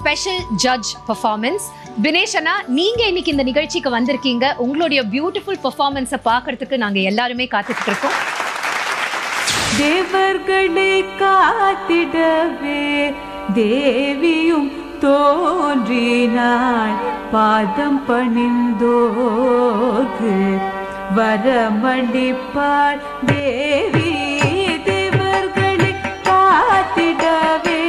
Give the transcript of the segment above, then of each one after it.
Special judge performance. Dinesh அண்ணா, நீங்க இன்னைக்கு இந்த நிகழ்ச்சிக்கு வந்திருக்கீங்க. உங்களுடைய பியூட்டிஃபுல் பெர்ஃபார்மன்ஸை பார்க்கறதுக்கு நாங்க எல்லாருமே காத்துட்டு இருக்கோம். தேவர்களை காத்திடவே தேவியும் தோன்றினாள். பாதம் பணிந்தோர்க்கு வரமளிப்பாள் தேவி. தேவர்களை காத்திடவே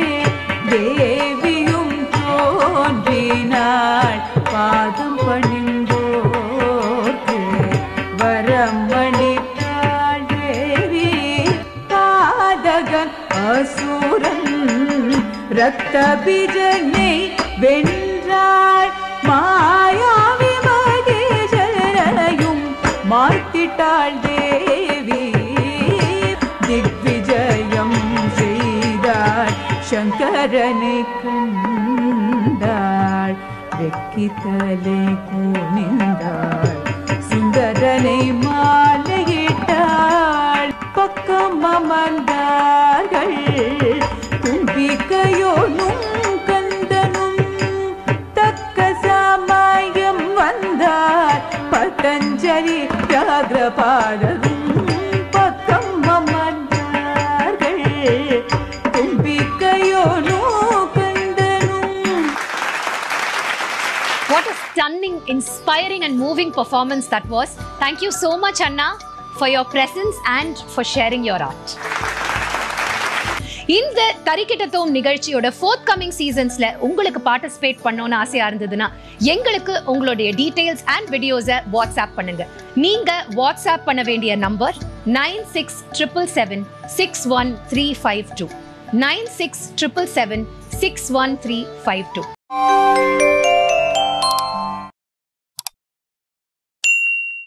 தேவியும் தோன்றினாள். பாதம் பணிந்தோர்க்கு வரமளிப்பாள் தேவி. பாதகன் அசுரன் ரத்த பீஜனை வென்றாள். மாயாவி மகேஸ்வரனையும் மாய்த்திட்டாள் தேவி. திக்விஜயம் செய்தாள். சங்கரனை கண்டாள். வெக்கித்தலை குனிந்தாள். சுந்தரனை மாலையிட்டாள். பக்கம் அமர்ந்தார்கள் தும்பிக்கையோனும் கந்தனும். தக்க சமயம் வந்தார் பதஞ்சலி வியாகிரபாலரும். பக்கம் அமர்ந்தார்கள் தும்பிக்கையோனும் கந்தனும். What a stunning, inspiring and moving performance that was. Thank you so much, Anna, for your presence and for sharing your art. இந்த தரிக்கிட்டத்தோம் நிகழ்ச்சியோட ஃபோர்த் கமிங் சீசன்ஸ்ல உங்களுக்கு பார்ட்டிசிபேட் பண்ணணும்னு ஆசையா இருந்ததுன்னா எங்களுக்கு உங்களுடைய டீடைல்ஸ் அண்ட் வீடியோஸை வாட்ஸ்அப் பண்ணுங்க. நீங்க வாட்ஸ்அப் பண்ண வேண்டிய நம்பர் 9677761352 9677761352.